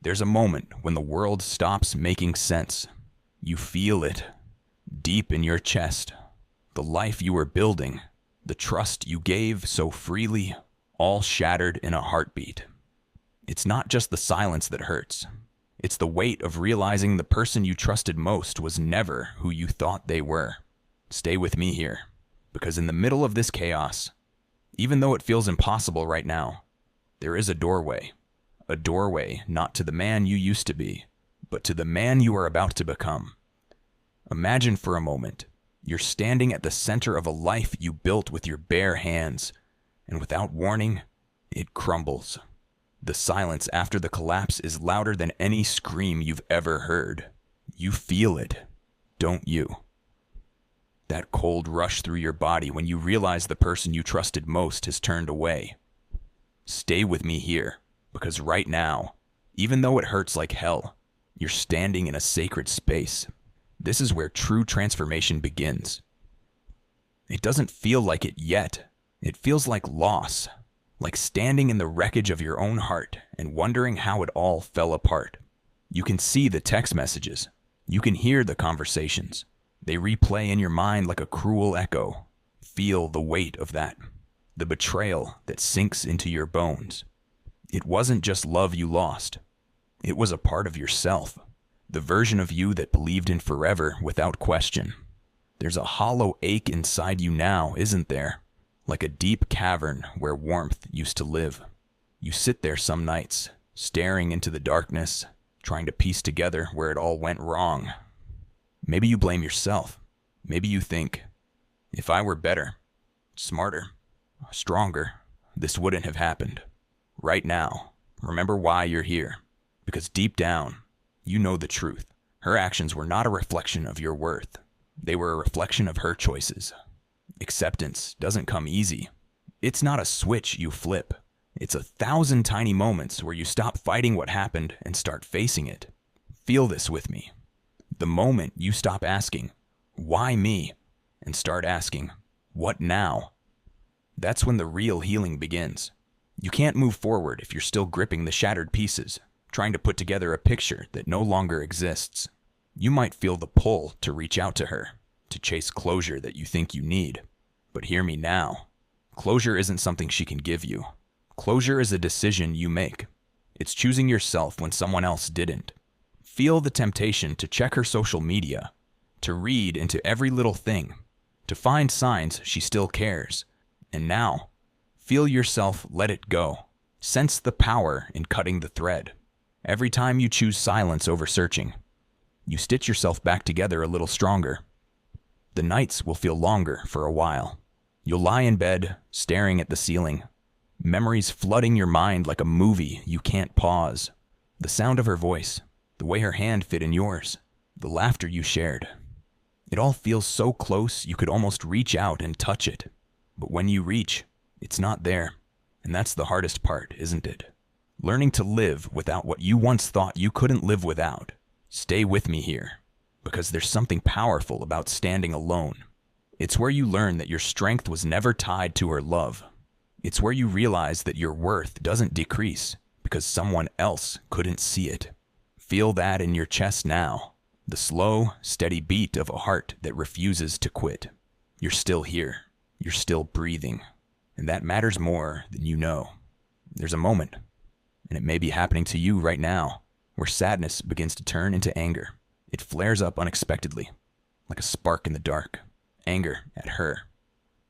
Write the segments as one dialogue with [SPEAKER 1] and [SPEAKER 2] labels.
[SPEAKER 1] There's a moment when the world stops making sense. You feel it, deep in your chest. The life you were building, the trust you gave so freely, all shattered in a heartbeat. It's not just the silence that hurts. It's the weight of realizing the person you trusted most was never who you thought they were. Stay with me here, because in the middle of this chaos, even though it feels impossible right now, there is a doorway. A doorway not to the man you used to be, but to the man you are about to become. Imagine for a moment, you're standing at the center of a life you built with your bare hands, and without warning, it crumbles. The silence after the collapse is louder than any scream you've ever heard. You feel it, don't you? That cold rush through your body when you realize the person you trusted most has turned away. Stay with me here, because right now, even though it hurts like hell, you're standing in a sacred space. This is where true transformation begins. It doesn't feel like it yet. It feels like loss, like standing in the wreckage of your own heart and wondering how it all fell apart. You can see the text messages. You can hear the conversations. They replay in your mind like a cruel echo. Feel the weight of that, the betrayal that sinks into your bones. It wasn't just love you lost. It was a part of yourself, the version of you that believed in forever without question. There's a hollow ache inside you now, isn't there? Like a deep cavern where warmth used to live. You sit there some nights, staring into the darkness, trying to piece together where it all went wrong. Maybe you blame yourself. Maybe you think, if I were better, smarter, stronger, this wouldn't have happened. Right now, remember why you're here. Because deep down, you know the truth. Her actions were not a reflection of your worth. They were a reflection of her choices. Acceptance doesn't come easy. It's not a switch you flip. It's 1,000 tiny moments where you stop fighting what happened and start facing it. Feel this with me. The moment you stop asking, why me? And start asking, what now? That's when the real healing begins. You can't move forward if you're still gripping the shattered pieces, trying to put together a picture that no longer exists. You might feel the pull to reach out to her, to chase closure that you think you need. But hear me now. Closure isn't something she can give you. Closure is a decision you make. It's choosing yourself when someone else didn't. Feel the temptation to check her social media, to read into every little thing, to find signs she still cares. And now, feel yourself let it go. Sense the power in cutting the thread. Every time you choose silence over searching, you stitch yourself back together a little stronger. The nights will feel longer for a while. You'll lie in bed, staring at the ceiling, memories flooding your mind like a movie you can't pause. The sound of her voice, the way her hand fit in yours, the laughter you shared. It all feels so close you could almost reach out and touch it. But when you reach, it's not there. And that's the hardest part, isn't it? Learning to live without what you once thought you couldn't live without. Stay with me here, because there's something powerful about standing alone. It's where you learn that your strength was never tied to her love. It's where you realize that your worth doesn't decrease because someone else couldn't see it. Feel that in your chest now, the slow, steady beat of a heart that refuses to quit. You're still here. You're still breathing. And that matters more than you know. There's a moment, and it may be happening to you right now, where sadness begins to turn into anger. It flares up unexpectedly, like a spark in the dark. Anger at her.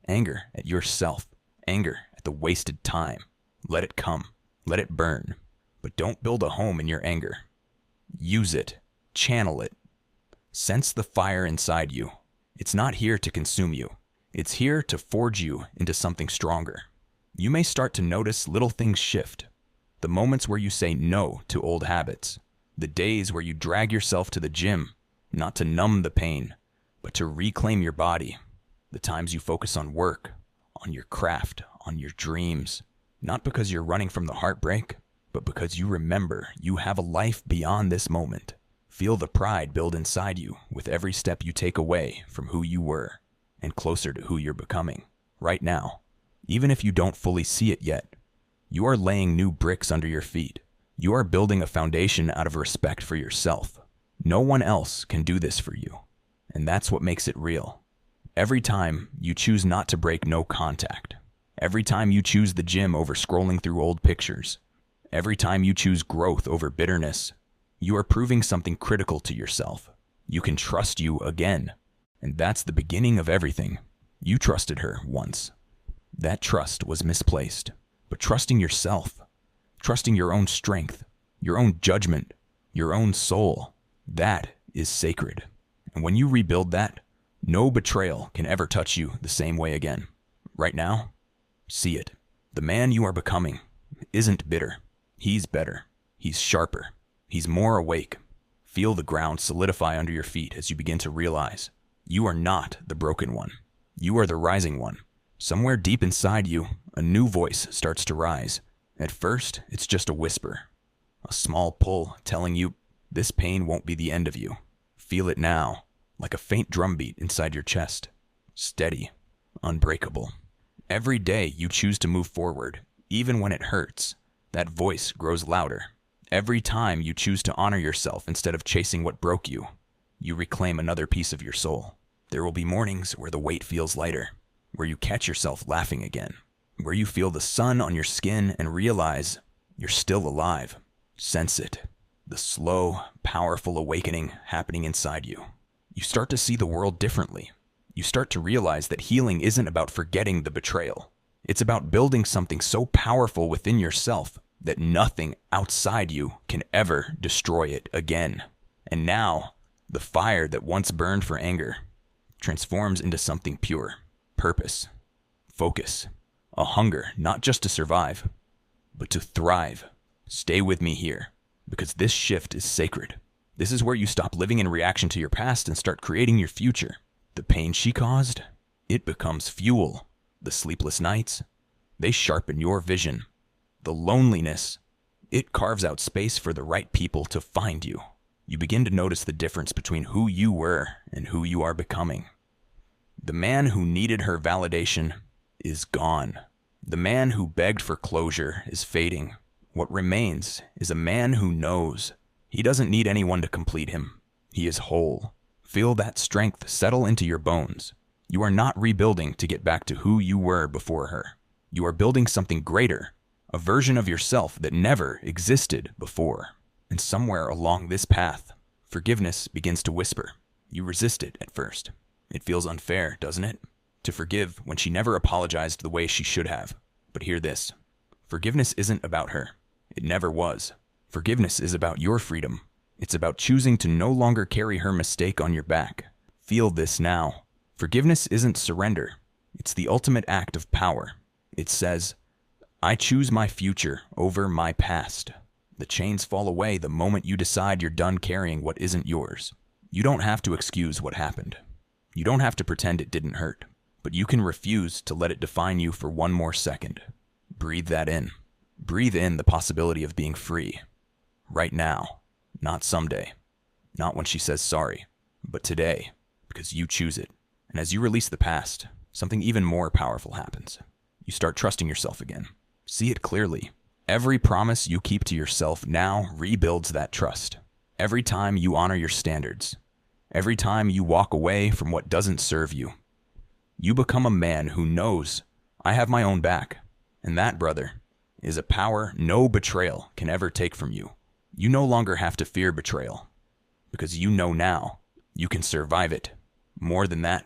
[SPEAKER 1] Anger at yourself. Anger at the wasted time. Let it come. Let it burn. But don't build a home in your anger. Use it. Channel it. Sense the fire inside you. It's not here to consume you. It's here to forge you into something stronger. You may start to notice little things shift. The moments where you say no to old habits. The days where you drag yourself to the gym, not to numb the pain, but to reclaim your body. The times you focus on work, on your craft, on your dreams. Not because you're running from the heartbreak, but because you remember you have a life beyond this moment. Feel the pride build inside you with every step you take away from who you were and closer to who you're becoming right now. Even if you don't fully see it yet, you are laying new bricks under your feet. You are building a foundation out of respect for yourself. No one else can do this for you, and that's what makes it real. Every time you choose not to break no contact, every time you choose the gym over scrolling through old pictures, every time you choose growth over bitterness, you are proving something critical to yourself. You can trust you again, and that's the beginning of everything. You trusted her once. That trust was misplaced, but trusting yourself, trusting your own strength, your own judgment, your own soul, that is sacred. And when you rebuild that, no betrayal can ever touch you the same way again. Right now, see it. The man you are becoming isn't bitter. He's better. He's sharper. He's more awake. Feel the ground solidify under your feet as you begin to realize you are not the broken one. You are the rising one. Somewhere deep inside you, a new voice starts to rise. At first, it's just a whisper, a small pull telling you this pain won't be the end of you. Feel it now, like a faint drumbeat inside your chest. Steady, unbreakable. Every day you choose to move forward, even when it hurts, that voice grows louder. Every time you choose to honor yourself instead of chasing what broke you, you reclaim another piece of your soul. There will be mornings where the weight feels lighter, where you catch yourself laughing again, where you feel the sun on your skin and realize you're still alive. Sense it, the slow, powerful awakening happening inside you. You start to see the world differently. You start to realize that healing isn't about forgetting the betrayal. It's about building something so powerful within yourself that nothing outside you can ever destroy it again. And now, the fire that once burned for anger transforms into something pure. Purpose, focus, a hunger not just to survive, but to thrive. Stay with me here, because this shift is sacred. This is where you stop living in reaction to your past and start creating your future. The pain she caused, it becomes fuel. The sleepless nights, they sharpen your vision. The loneliness, it carves out space for the right people to find you. You begin to notice the difference between who you were and who you are becoming. The man who needed her validation is gone. The man who begged for closure is fading. What remains is a man who knows he doesn't need anyone to complete him. He is whole. Feel that strength settle into your bones. You are not rebuilding to get back to who you were before her. You are building something greater, a version of yourself that never existed before. And somewhere along this path, forgiveness begins to whisper. You resist it at first. It feels unfair, doesn't it? To forgive when she never apologized the way she should have. But hear this. Forgiveness isn't about her. It never was. Forgiveness is about your freedom. It's about choosing to no longer carry her mistake on your back. Feel this now. Forgiveness isn't surrender. It's the ultimate act of power. It says, I choose my future over my past. The chains fall away the moment you decide you're done carrying what isn't yours. You don't have to excuse what happened. You don't have to pretend it didn't hurt. But you can refuse to let it define you for one more second. Breathe that in. Breathe in the possibility of being free. Right now. Not someday. Not when she says sorry. But today. Because you choose it. And as you release the past, something even more powerful happens. You start trusting yourself again. See it clearly. Every promise you keep to yourself now rebuilds that trust. Every time you honor your standards. Every time you walk away from what doesn't serve you. You become a man who knows, I have my own back. And that, brother, is a power no betrayal can ever take from you. You no longer have to fear betrayal. Because you know now, you can survive it. More than that,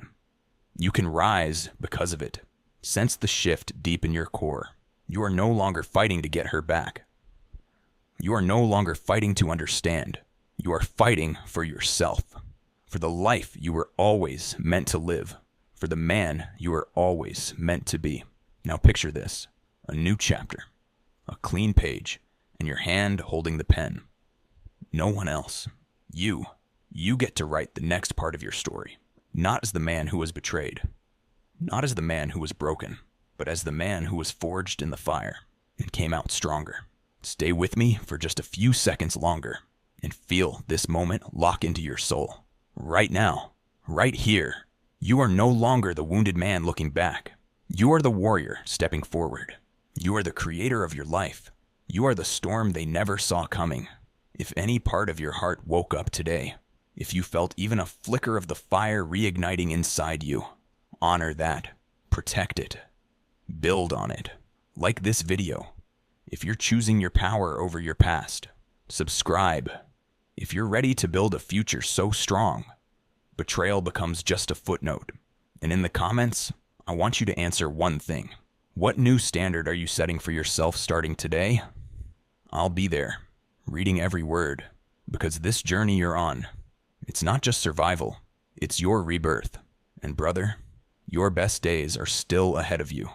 [SPEAKER 1] you can rise because of it. Sense the shift deep in your core. You are no longer fighting to get her back. You are no longer fighting to understand. You are fighting for yourself. For the life you were always meant to live. For the man you were always meant to be. Now picture this. A new chapter. A clean page. And your hand holding the pen. No one else. You. You get to write the next part of your story. Not as the man who was betrayed. Not as the man who was broken. But as the man who was forged in the fire. And came out stronger. Stay with me for just a few seconds longer. And feel this moment lock into your soul. Right now. Right here. You are no longer the wounded man looking back. You are the warrior stepping forward. You are the creator of your life. You are the storm they never saw coming. If any part of your heart woke up today, if you felt even a flicker of the fire reigniting inside you, honor that. Protect it. Build on it. Like this video. If you're choosing your power over your past, subscribe. If you're ready to build a future so strong, betrayal becomes just a footnote. And in the comments, I want you to answer one thing. What new standard are you setting for yourself starting today? I'll be there, reading every word, because this journey you're on, it's not just survival, it's your rebirth. And brother, your best days are still ahead of you.